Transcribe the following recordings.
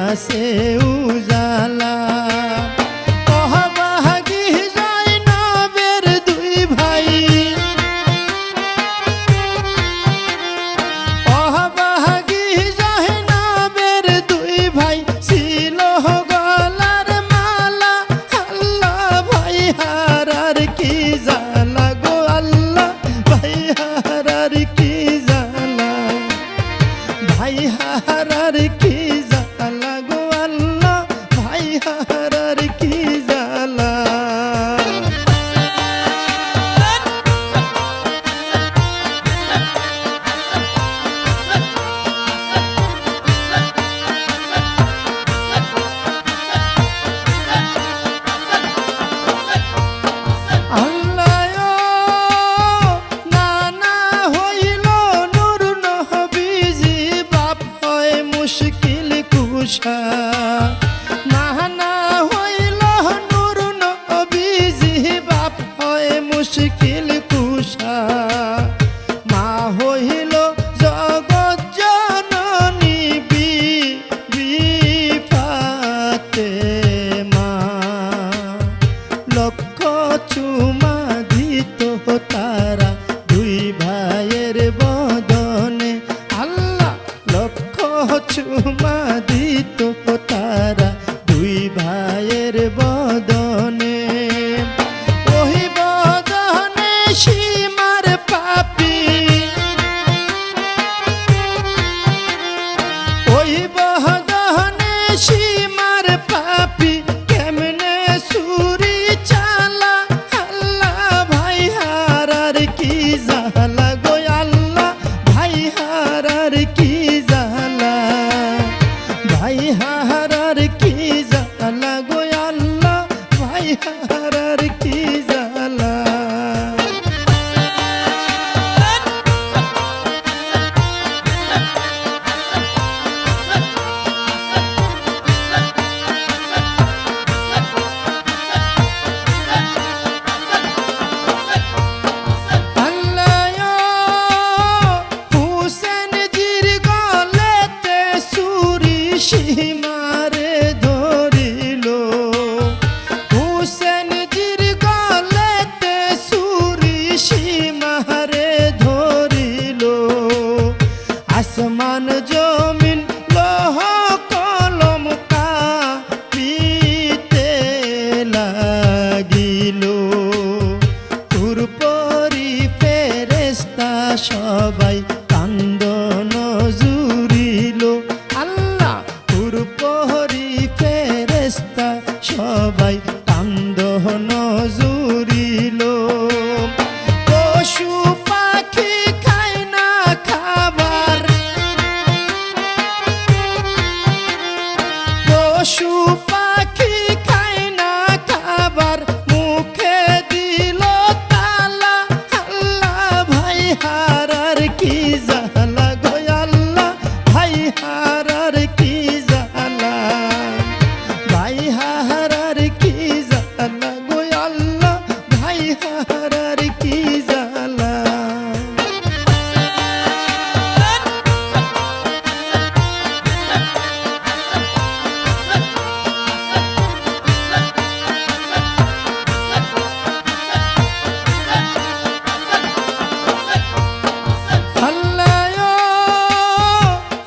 আছে উজালা অভাগী জয়নবের দুই ভাই অভাগী জয়নবের দুই ভাই ছিল গলার মালা আল্লাহ ভাই হারার কি জালা গো আল্লাহ ভাই হারার কি জালা ভাই হারার কি জালা গো আল্লাহ ভাই হারার কি জালা মুশকিল কুশা না হইল নূর নবীজি বাপ হয় মুশকিল কুশা মা হইল জগৎ জননী ফাতেমা লক্ষ চুমা দিত তারা দুই ভাইয়ের বদনে আল্লাহ লক্ষ চুমা দিত তারা দুই ভাইয়ের বদনে ওই বদনে সীমার পাপী ওই বদনে সীমার পাপী কেমনে সুরি চালা আল্লাহ ভাই হারার কি জালা গো আল্লাহ ভাই হারার কি জালা ভাই হারার কি জালা গো আল্লাহ ভাই হারার কি জালা সীমারে ধরিল হুসেন জির গলেতে সুরি সীমারে ধরিল আসমান জমিন লৌহ কলম কাঁপিতে লাগিল পরি ফেরেশতা সবাই কান্দন জুড়িল পরি ফেরেশতা সবাই কান্দন জুড়িল পশু পাখি খায় না খাবার পশু পাখি খায় না খাবার মুখে দিল তালা আল্লাহ ভাই হারার কি জালা গো আল্লাহ ভাই হারার কি ভাই হারার কি জালা গো আল্লাহ ভাই হারার কি জালা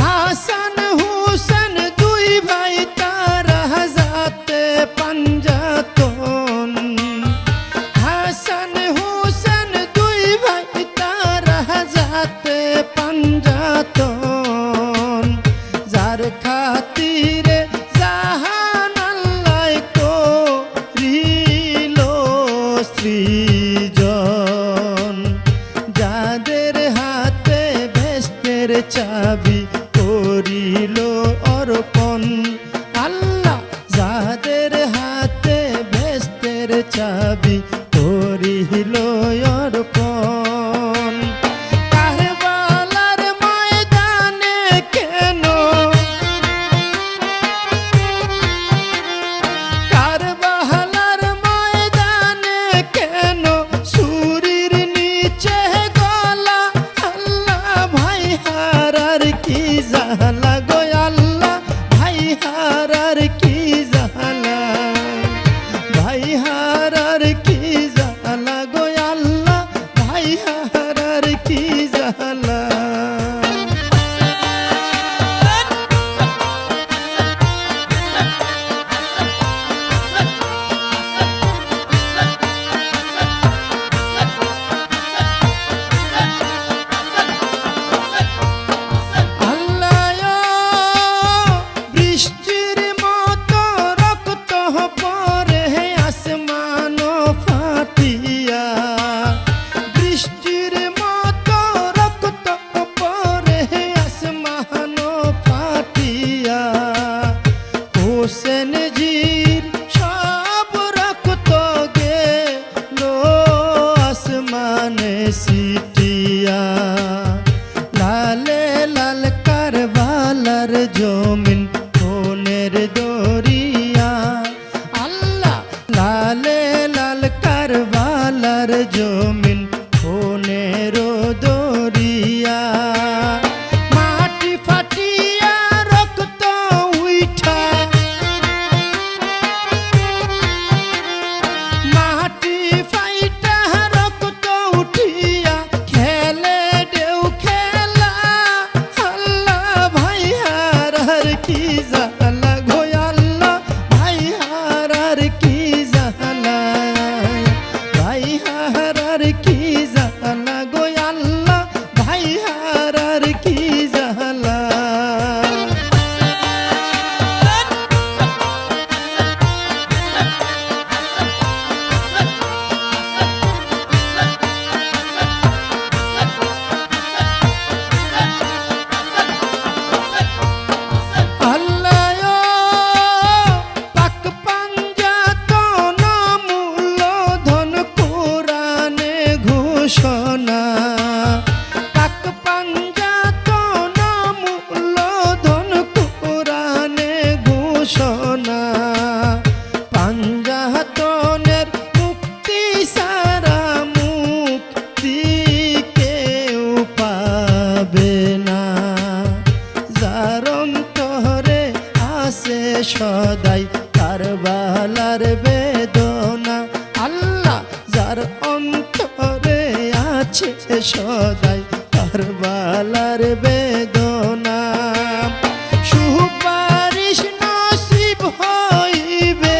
হাসান হুসেন দুই ভাই তারা যাতে পাঞ্জাতন হাসান হুসেন দুই ভাই তারা যাতে পাঞ্জাতন যার খাতিরে জাহান আল্লাহ করিল সৃজন যাদের হাতে বেহেশতের চাবি করিল অর্পণ আল্লাহ যাদের হাতে বেহেশতের চাবি করিল অর্পণ কারবালার ময়দানে কেন কারবালার ময়দানে কেন সুরির নিচে গলা আল্লাহ ভাই হারার কি জালা গো আল্লাহ ভাই হারার কি জালা গো আল্লাহ ভাই হারার কি জালা ভাই হারার কি জালা গো আল্লাহ ভাই হারার কি জালা পাঞ্জাতনের মুক্তি সারা মুক্তি কেউ পাবে না যার অন্তরে আছে সদাই কারবালার বেদনা আল্লাহ যার অন্তরে আছে সদাই কারবালার বেদনা সুপারিশ নসিব হইবে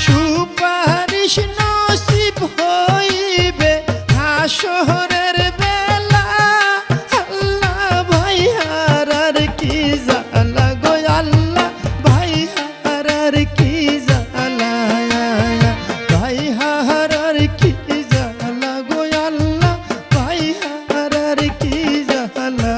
সুপারিশ নসিব হইবে হাসরের বেলা আল্লাহ ভাই হারার কি জালা গো আল্লাহ ভাই হারার কি জালা ভাই হারার কি জালা গো আল্লাহ ভাই হারার কি জালা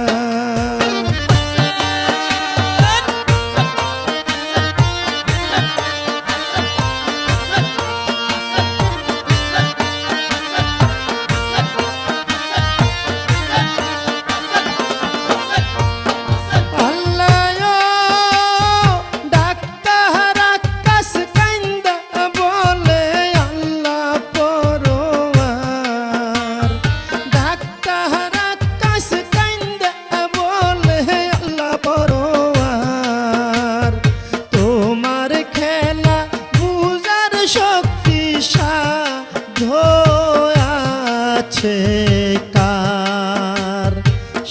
কার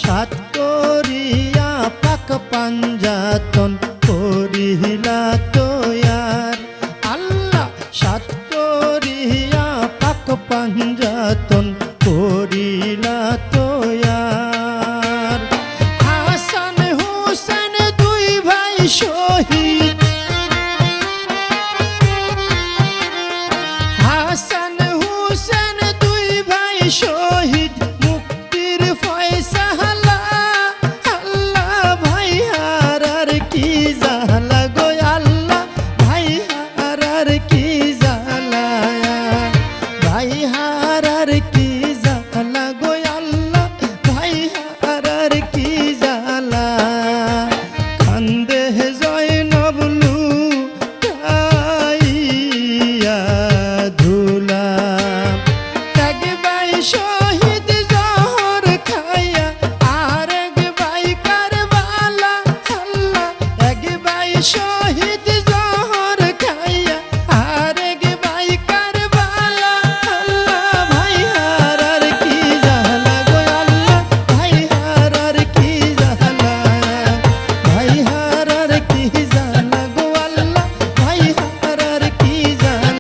সাত করিয়া পাক পাঞ্জাতন করিলা তো